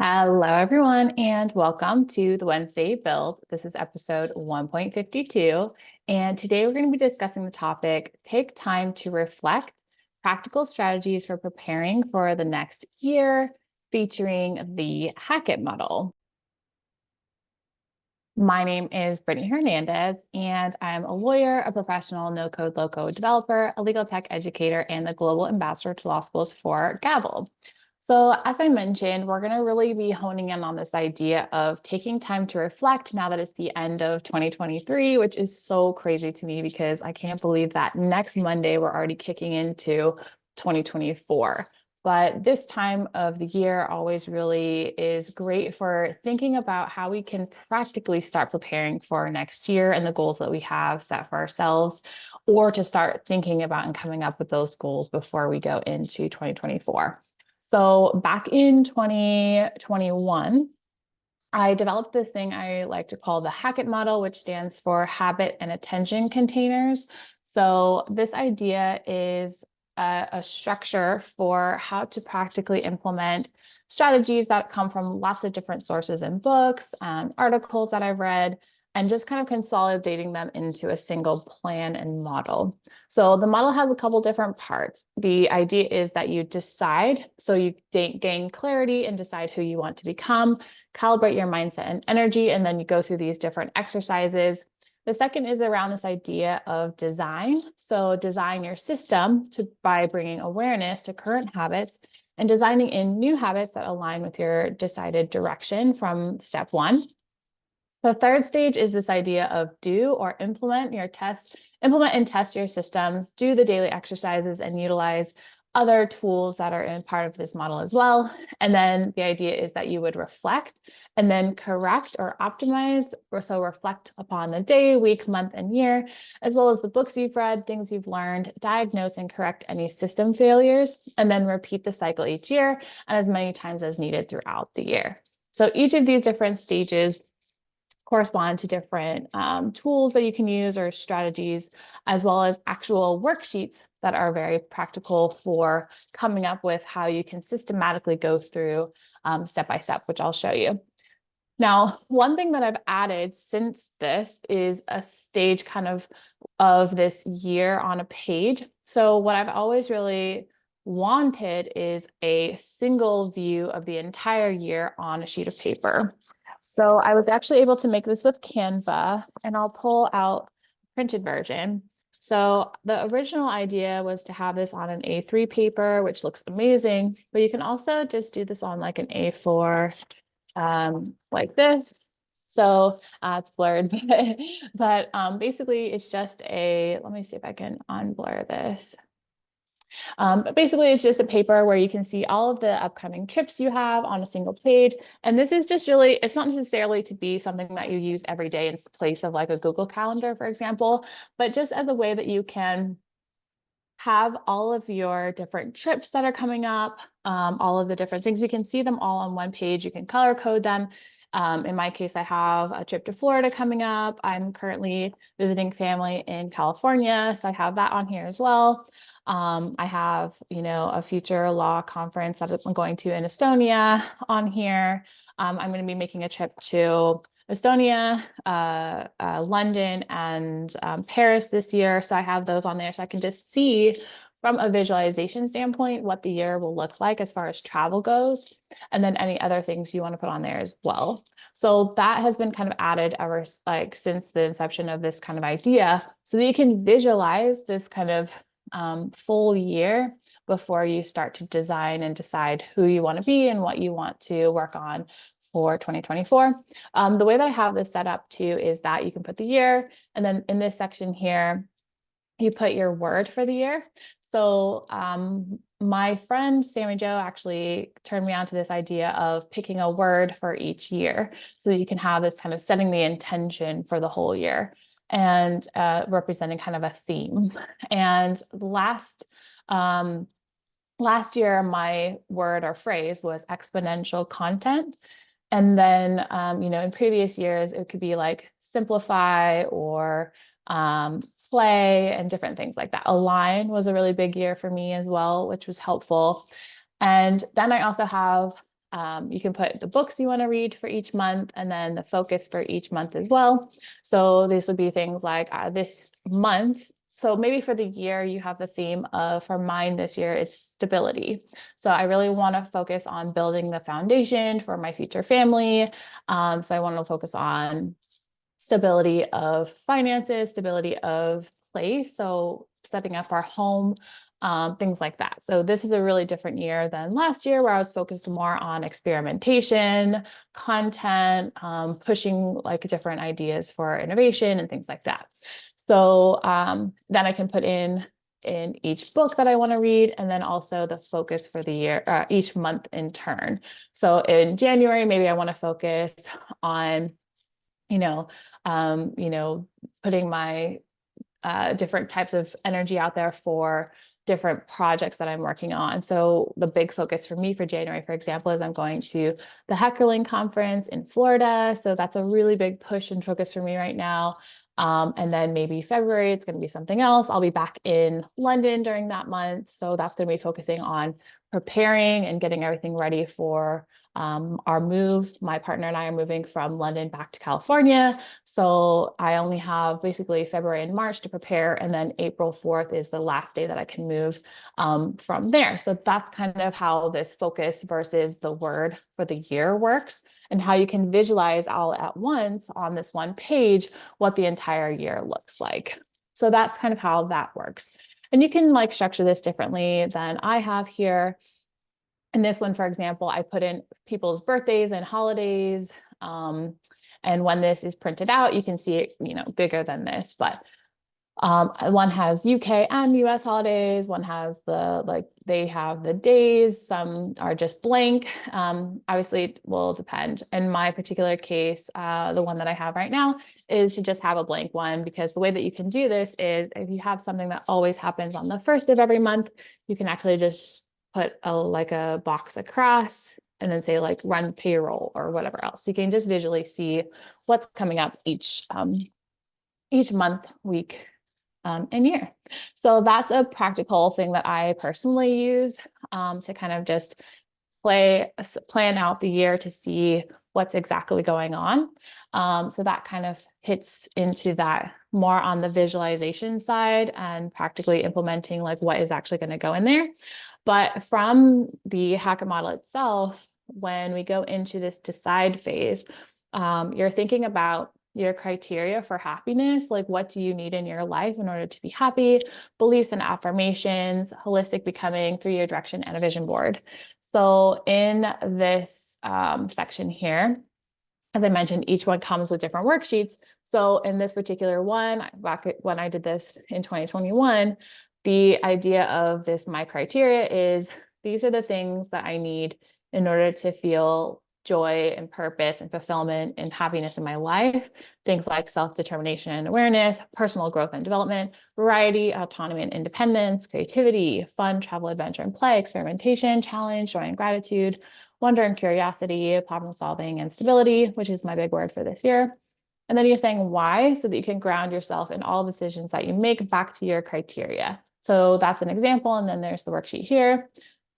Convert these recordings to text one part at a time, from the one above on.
Hello, everyone, and welcome to the Wednesday Build. This is episode 1.52, and today we're going to be discussing the topic, Take Time to Reflect, Practical Strategies for Preparing for the Next Year, featuring the Hackett model. My name is Brittany Hernandez, and I'm a lawyer, a professional no-code, low-code developer, a legal tech educator, and the global ambassador to law schools for Gavel. So as I mentioned, we're going to really be honing in on this idea of taking time to reflect now that it's the end of 2023, which is so crazy to me because I can't believe that next Monday we're already kicking into 2024. But this time of the year always really is great for thinking about how we can practically start preparing for next year and the goals that we have set for ourselves, or to start thinking about and coming up with those goals before we go into 2024. So back in 2021, I developed this thing I like to call the Hackett model, which stands for habit and attention containers. So this idea is a structure for how to practically implement strategies that come from lots of different sources and books, articles that I've read, and just kind of consolidating them into a single plan and model. So the model has a couple different parts. The idea is that you decide, so you gain clarity and decide who you want to become, calibrate your mindset and energy, and then you go through these different exercises. The second is around this idea of design. So design your system by bringing awareness to current habits and designing in new habits that align with your decided direction from step one. The third stage is this idea of do or implement and test your systems, do the daily exercises and utilize other tools that are in part of this model as well. And then the idea is that you would reflect and then correct or optimize, or so reflect upon the day, week, month, and year, as well as the books you've read, things you've learned, diagnose and correct any system failures, and then repeat the cycle each year and as many times as needed throughout the year. So each of these different stages correspond to different tools that you can use or strategies, as well as actual worksheets that are very practical for coming up with how you can systematically go through step by step, which I'll show you. Now, one thing that I've added since this is a stage kind of this year on a page. So what I've always really wanted is a single view of the entire year on a sheet of paper. So I was actually able to make this with Canva, and I'll pull out the printed version. So the original idea was to have this on an A3 paper, which looks amazing, but you can also just do this on like an A4, like this. So it's blurred, but basically it's just let me see if I can unblur this. But basically, it's just a paper where you can see all of the upcoming trips you have on a single page. And this is just really, it's not necessarily to be something that you use every day in place of like a Google Calendar, for example, but just as a way that you can have all of your different trips that are coming up, all of the different things. You can see them all on one page. You can color code them. In my case, I have a trip to Florida coming up. I'm currently visiting family in California, so I have that on here as well. I have, a future law conference that I'm going to in Estonia on here. I'm going to be making a trip to Estonia, London, and Paris this year. So I have those on there so I can just see from a visualization standpoint what the year will look like as far as travel goes, and then any other things you want to put on there as well. So that has been kind of added ever since the inception of this kind of idea, so that you can visualize this kind of full year before you start to design and decide who you want to be and what you want to work on for 2024. The way that I have this set up too is that you can put the year, and then in this section here, you put your word for the year. So my friend Sammy Joe actually turned me on to this idea of picking a word for each year so that you can have this kind of setting the intention for the whole year and representing kind of a theme. And last year, my word or phrase was exponential content. And then, in previous years, it could be like simplify or play and different things like that. Align was a really big year for me as well, which was helpful. And then I also have You can put the books you want to read for each month and then the focus for each month as well. So these would be things like this month. So maybe for the year, you have the theme of, for mine this year, it's stability. So I really want to focus on building the foundation for my future family. So I want to focus on stability of finances, stability of place. So setting up our home, things like that. So this is a really different year than last year where I was focused more on experimentation, content, pushing like different ideas for innovation and things like that. So then I can put in each book that I want to read, and then also the focus for the year, each month in turn. So in January, maybe I want to focus on putting my different types of energy out there for different projects that I'm working on. So the big focus for me for January, for example, is I'm going to the Heckerling conference in Florida. So that's a really big push and focus for me right now. And then maybe February, it's going to be something else. I'll be back in London during that month. So that's going to be focusing on preparing and getting everything ready for our move. My partner and I are moving from London back to California. So I only have basically February and March to prepare. And then April 4th is the last day that I can move from there. So that's kind of how this focus versus the word for the year works, and how you can visualize all at once on this one page what the entire year looks like. So that's kind of how that works. And you can like structure this differently than I have here. In this one, for example, I put in people's birthdays and holidays. And when this is printed out, you can see it, bigger than this, but one has UK and US holidays. One has they have the days. Some are just blank. Obviously, it will depend. In my particular case, the one that I have right now is to just have a blank one, because the way that you can do this is if you have something that always happens on the first of every month, you can actually just put a box across and then say like run payroll or whatever else. You can just visually see what's coming up each month, week, and year. So that's a practical thing that I personally use to kind of just plan out the year to see what's exactly going on. So that kind of hits into that more on the visualization side and practically implementing like what is actually going to go in there. But from the Hackett model itself, when we go into this decide phase, you're thinking about your criteria for happiness, like what do you need in your life in order to be happy, beliefs and affirmations, holistic becoming, 3-year direction, and a vision board. So in this section here, as I mentioned, each one comes with different worksheets. So in this particular one, back when I did this in 2021, the idea of this, my criteria is these are the things that I need in order to feel joy and purpose and fulfillment and happiness in my life. Things like self-determination and awareness, personal growth and development, variety, autonomy and independence, creativity, fun, travel, adventure and play, experimentation, challenge, joy and gratitude, wonder and curiosity, problem solving and stability, which is my big word for this year. And then you're saying why, so that you can ground yourself in all decisions that you make back to your criteria. So that's an example. And then there's the worksheet here.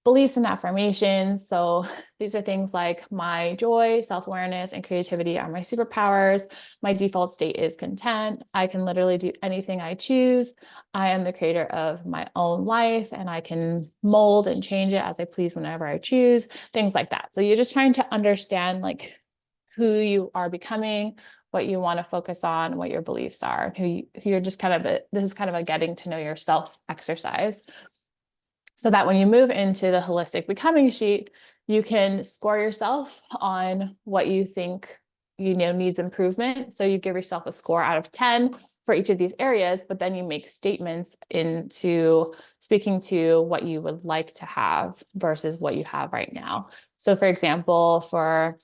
Beliefs and affirmations. So these are things like my joy, self-awareness, and creativity are my superpowers. My default state is content. I can literally do anything I choose. I am the creator of my own life, and I can mold and change it as I please whenever I choose, things like that. So you're just trying to understand like who you are becoming, what you want to focus on, what your beliefs are, who you're just this is kind of a getting to know yourself exercise. So that when you move into the holistic becoming sheet, you can score yourself on what you think needs improvement. So you give yourself a score out of 10 for each of these areas, but then you make statements into speaking to what you would like to have versus what you have right now. So for example, for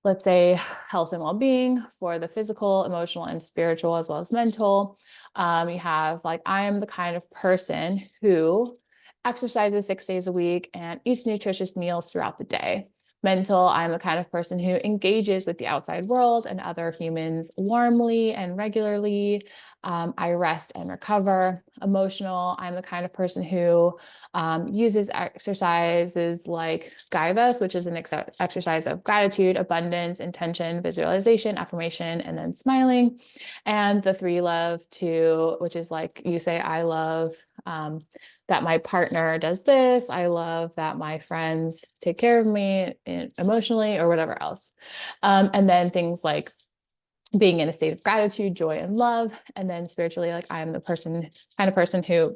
let's say health and well-being, for the physical, emotional, and spiritual, as well as mental, you have like, I am the kind of person who exercises 6 days a week and eats nutritious meals throughout the day. Mental, I'm the kind of person who engages with the outside world and other humans warmly and regularly. I rest and recover. Emotional, I'm the kind of person who uses exercises like Gaivas, which is an exercise of gratitude, abundance, intention, visualization, affirmation, and then smiling. And the 3 love two, which is like you say, I love that my partner does this. I love that my friends take care of me emotionally or whatever else. And then things like being in a state of gratitude, joy, and love. And then spiritually, like I'm the kind of person who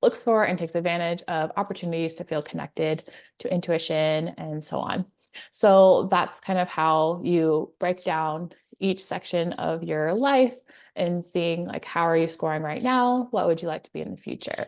looks for and takes advantage of opportunities to feel connected to intuition and so on. So that's kind of how you break down each section of your life and seeing like, how are you scoring right now? What would you like to be in the future?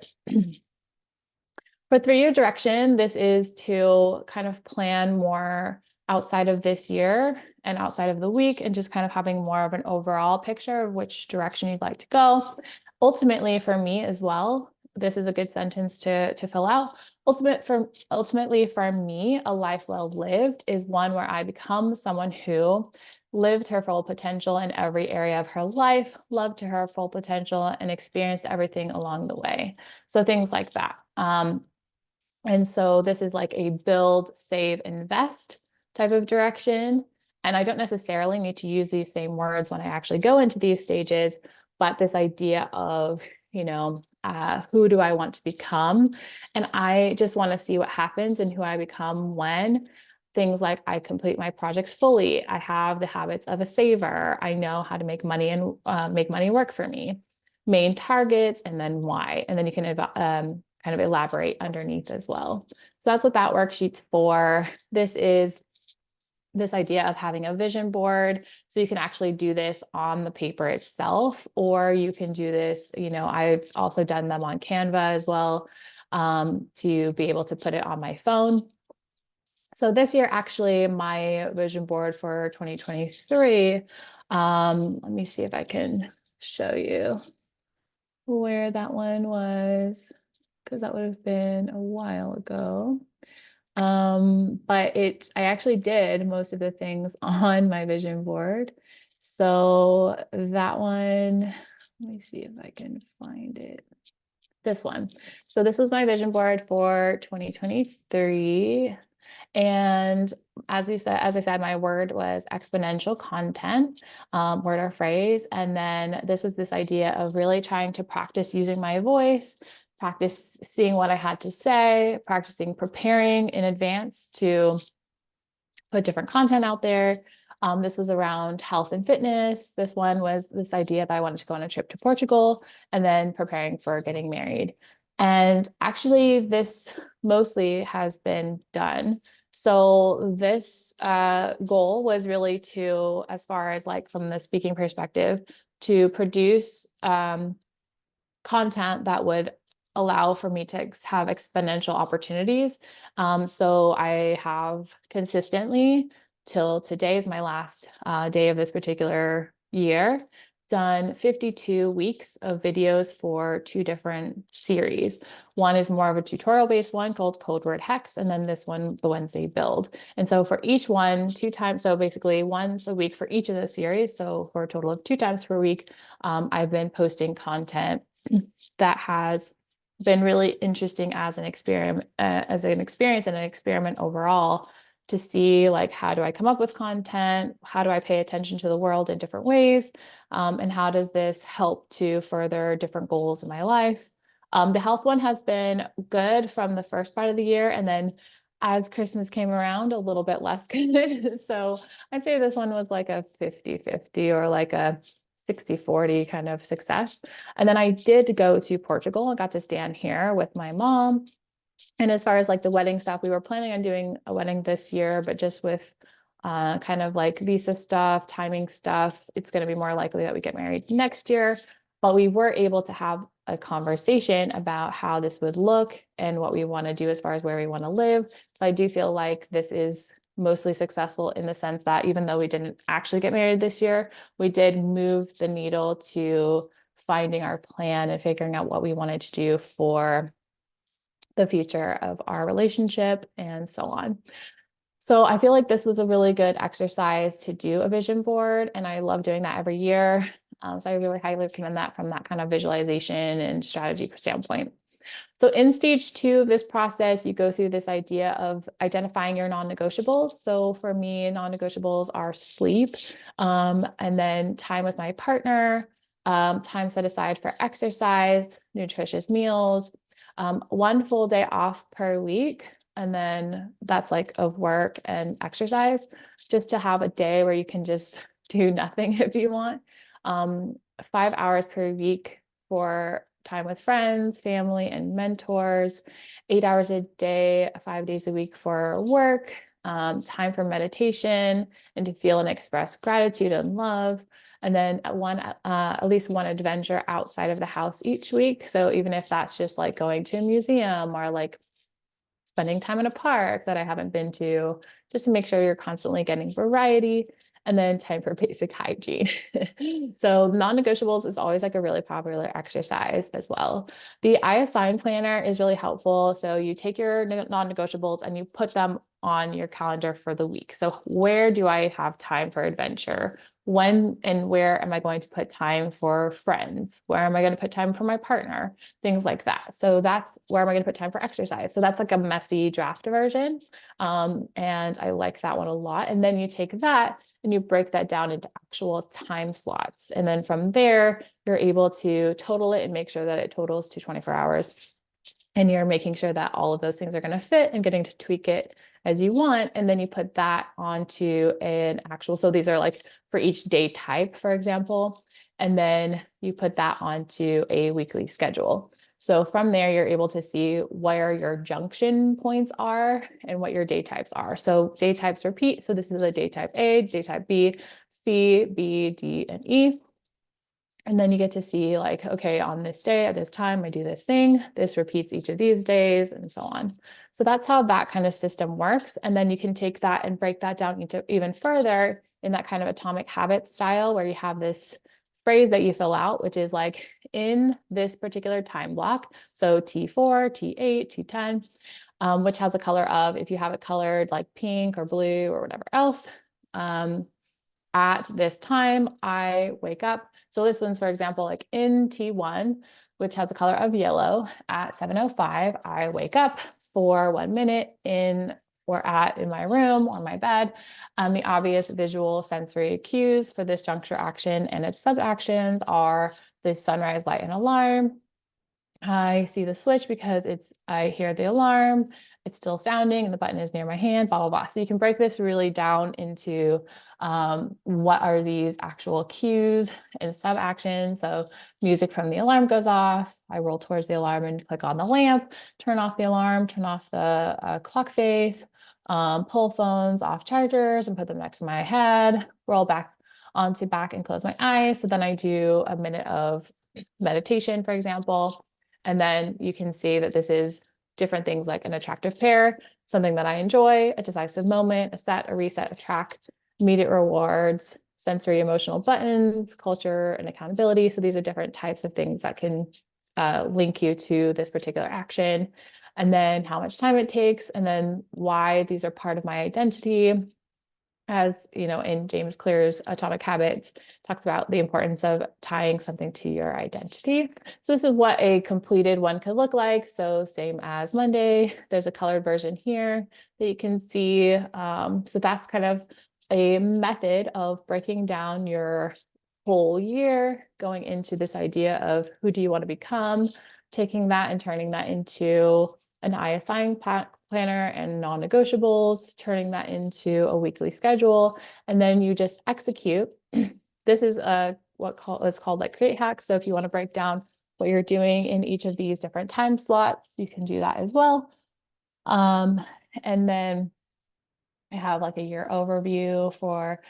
For 3-year direction, this is to kind of plan more outside of this year and outside of the week, and just kind of having more of an overall picture of which direction you'd like to go. Ultimately, for me as well, this is a good sentence to fill out. Ultimately, for me, a life well lived is one where I become someone who lived her full potential in every area of her life, loved to her full potential, and experienced everything along the way. So things like that. And so this is like a build, save, invest type of direction. And I don't necessarily need to use these same words when I actually go into these stages, but this idea of, who do I want to become? And I just want to see what happens and who I become when things like I complete my projects fully. I have the habits of a saver. I know how to make money and make money work for me. Main targets, and then why. And then you can kind of elaborate underneath as well. So that's what that worksheet's for. This is this idea of having a vision board. So you can actually do this on the paper itself, or you can do this, I've also done them on Canva as well, to be able to put it on my phone. So this year, actually, my vision board for 2023, let me see if I can show you where that one was, because that would have been a while ago. But I actually did most of the things on my vision board. So that one, let me see if I can find it. This one. So this was my vision board for 2023. And as I said, my word was exponential content, word or phrase. And then this is this idea of really trying to practice using my voice, practice seeing what I had to say, practicing preparing in advance to put different content out there. This was around health and fitness. This one was this idea that I wanted to go on a trip to Portugal, and then preparing for getting married. And actually, this mostly has been done. So this goal was really to, as far as like from the speaking perspective, to produce content that would allow for me to have exponential opportunities. So I have consistently, till today is my last day of this particular year, done 52 weeks of videos for 2 different series. One is more of a tutorial-based one called Code Word Hex, and then this one, the Wednesday Build. And so for each one, 2 times, so basically once a week for each of the series, so for a total of 2 times per week, I've been posting content that has been really interesting as an experience and an experiment overall, to see like, how do I come up with content? How do I pay attention to the world in different ways? And how does this help to further different goals in my life? The health one has been good from the first part of the year, and then as Christmas came around, a little bit less good. So I'd say this one was like a 50-50 or like a 60-40 kind of success. And then I did go to Portugal. I got to stand here with my mom. And as far as like the wedding stuff, we were planning on doing a wedding this year, but just with kind of like visa stuff, timing stuff, it's going to be more likely that we get married next year. But we were able to have a conversation about how this would look and what we want to do as far as where we want to live. So I do feel like this is mostly successful in the sense that even though we didn't actually get married this year, we did move the needle to finding our plan and figuring out what we wanted to do for the future of our relationship and so on. So I feel like this was a really good exercise to do a vision board, and I love doing that every year. So I really highly recommend that from that kind of visualization and strategy standpoint. So in stage 2 of this process, you go through this idea of identifying your non-negotiables. So for me, non-negotiables are sleep, and then time with my partner, time set aside for exercise, nutritious meals, 1 full day off per week. And then that's like of work and exercise, just to have a day where you can just do nothing if you want. 5 hours per week for time with friends, family, and mentors, 8 hours a day, 5 days a week for work, time for meditation and to feel and express gratitude and love. And then at least one adventure outside of the house each week. So even if that's just like going to a museum or like spending time in a park that I haven't been to, just to make sure you're constantly getting variety. And then time for basic hygiene. So non-negotiables is always like a really popular exercise as well. The I Assign planner is really helpful. So you take your non-negotiables and you put them on your calendar for the week. So where do I have time for adventure? When and where am I going to put time for friends? Where am I going to put time for my partner? Things like that. So that's where am I going to put time for exercise? So that's like a messy draft version. And I like that one a lot. And then you take that and you break that down into actual time slots. And then from there, you're able to total it and make sure that it totals to 24 hours. And you're making sure that all of those things are going to fit and getting to tweak it as you want. And then you put that onto an actual, so these are like for each day type, for example. And then you put that onto a weekly schedule. So from there, you're able to see where your junction points are and what your day types are. So day types repeat. So this is a day type A, day type B, C, B, D, and E. And then you get to see like, okay, on this day at this time, I do this thing, this repeats each of these days and so on. So that's how that kind of system works. And then you can take that and break that down into even further in that kind of atomic habit style where you have this phrase that you fill out, which is like in this particular time block. So T4, T8, T10, which has a color of, if you have it colored like pink or blue or whatever else, at this time, I wake up. So this one's, for example, like in T1, which has a color of yellow, at 7:05, I wake up for 1 minute in my room or my bed. The obvious visual sensory cues for this juncture action and its sub actions are the sunrise light and alarm. I see the switch because I hear the alarm, it's still sounding and the button is near my hand, blah, blah, blah. So you can break this really down into what are these actual cues and sub actions. So music from the alarm goes off, I roll towards the alarm and click on the lamp, turn off the alarm, turn off the clock face, pull phones off chargers and put them next to my head, roll back onto back and close my eyes. So then I do a minute of meditation, for example. And then you can see that this is different things like an attractive pair, something that I enjoy, a decisive moment, a set, a reset, a track, immediate rewards, sensory emotional buttons, culture, and accountability. So these are different types of things that can link you to this particular action. And then how much time it takes, and then why these are part of my identity. As you know, in James Clear's Atomic Habits, talks about the importance of tying something to your identity. So this is what a completed one could look like. So same as Monday, there's a colored version here that you can see. So that's kind of a method of breaking down your whole year, going into this idea of who do you want to become, taking that and turning that into an I Assign planner and non-negotiables, turning that into a weekly schedule, and then you just execute. This is what's called like create hacks. So if you want to break down what you're doing in each of these different time slots, you can do that as well. And then I have like a year overview for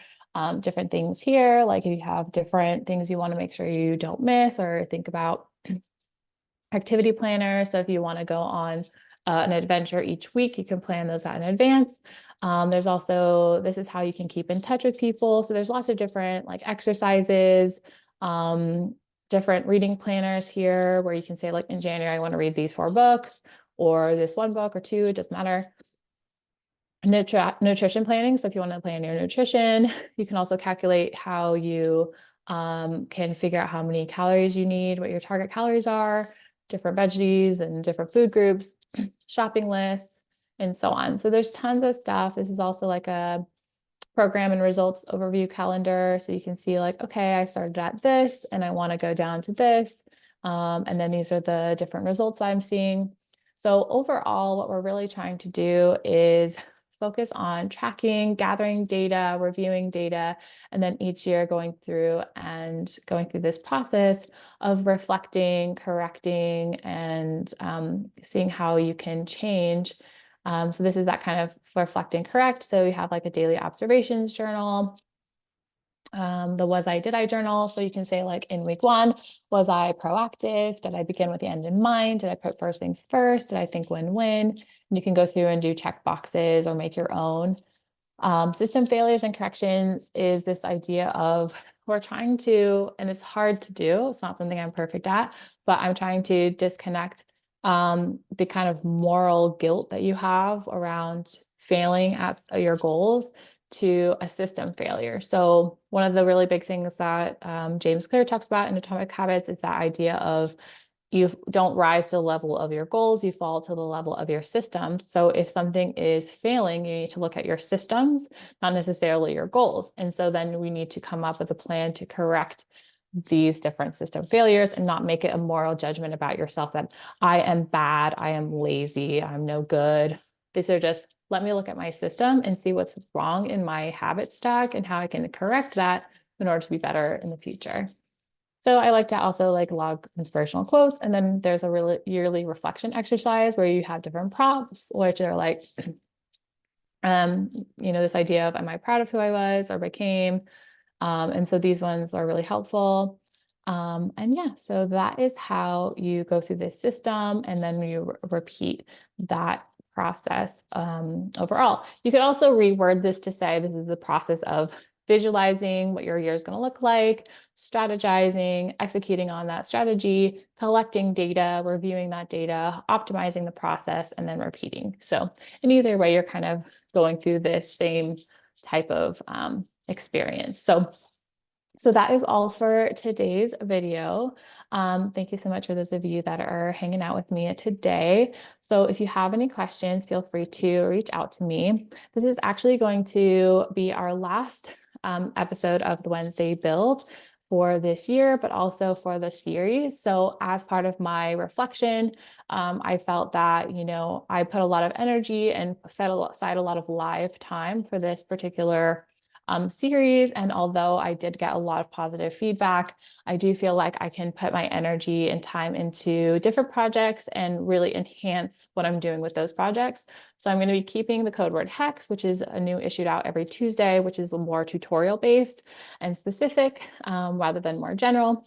different things here. Like if you have different things you want to make sure you don't miss or think about, activity planner. So if you want to go on an adventure each week, you can plan those out in advance. There's also, this is how you can keep in touch with people. So there's lots of different like exercises, different reading planners here where you can say like in January, I want to read these 4 books or this 1 book or 2, it doesn't matter. Nutrition planning. So if you want to plan your nutrition, you can also calculate how you can figure out how many calories you need, what your target calories are, different veggies and different food groups, shopping lists, and so on. So there's tons of stuff. This is also like a program and results overview calendar. So you can see like, okay, I started at this and I want to go down to this. And then these are the different results I'm seeing. So overall, what we're really trying to do is focus on tracking, gathering data, reviewing data, and then each year going through this process of reflecting, correcting, and seeing how you can change. So this is that kind of reflect and correct. So you have like a daily observations journal, the was I, did I journal. So you can say like in week 1, was I proactive? Did I begin with the end in mind? Did I put first things first? Did I think win-win? And you can go through and do check boxes or make your own. System failures and corrections is this idea of we're trying to, and it's hard to do. It's not something I'm perfect at, but I'm trying to disconnect the kind of moral guilt that you have around failing at your goals to a system failure. So one of the really big things that James Clear talks about in Atomic Habits is that idea of you don't rise to the level of your goals, you fall to the level of your systems. So if something is failing, you need to look at your systems, not necessarily your goals. And so then we need to come up with a plan to correct these different system failures and not make it a moral judgment about yourself that I am bad, I am lazy, I'm no good. These are just, let me look at my system and see what's wrong in my habit stack and how I can correct that in order to be better in the future. So I like to also like log inspirational quotes. And then there's a really yearly reflection exercise where you have different prompts, which are like, this idea of, am I proud of who I was or became? And so these ones are really helpful. And yeah, so that is how you go through this system and then you repeat that process overall. You could also reword this to say this is the process of visualizing what your year is going to look like, strategizing, executing on that strategy, collecting data, reviewing that data, optimizing the process, and then repeating. So in either way, you're kind of going through this same type of experience. So that is all for today's video. Thank you so much for those of you that are hanging out with me today. So if you have any questions, feel free to reach out to me. This is actually going to be our last episode of the Wednesday build for this year, but also for the series. So as part of my reflection, I felt that, I put a lot of energy and set aside a lot of live time for this particular series. And although I did get a lot of positive feedback, I do feel like I can put my energy and time into different projects and really enhance what I'm doing with those projects. So I'm going to be keeping the code word HEX, which is a new issued out every Tuesday, which is more tutorial based and specific rather than more general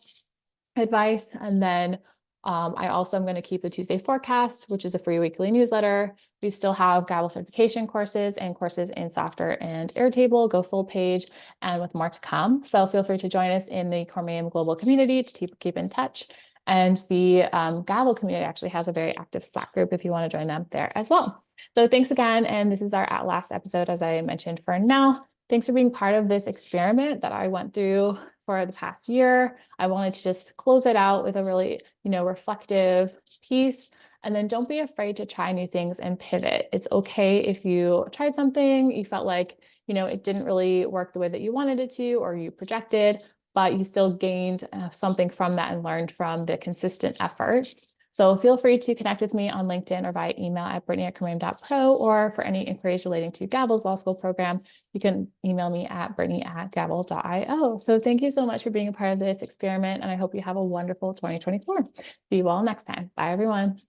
advice. And then I also am going to keep the Tuesday forecast, which is a free weekly newsletter. We still have Gavel certification courses and courses in software and Airtable, go full page, and with more to come. So feel free to join us in the Cormium Global community to keep in touch. And the Gavel community actually has a very active Slack group if you want to join them there as well. So thanks again. And this is our last episode, as I mentioned for now. Thanks for being part of this experiment that I went through for the past year. I wanted to just close it out with a really, reflective piece. And then don't be afraid to try new things and pivot. It's okay if you tried something, you felt like, it didn't really work the way that you wanted it to, or you projected, but you still gained something from that and learned from the consistent effort. So feel free to connect with me on LinkedIn or via email at brittany@cormium.pro, or for any inquiries relating to Gavel's law school program, you can email me at brittany@gavel.io. So thank you so much for being a part of this experiment, and I hope you have a wonderful 2024. See you all next time. Bye, everyone.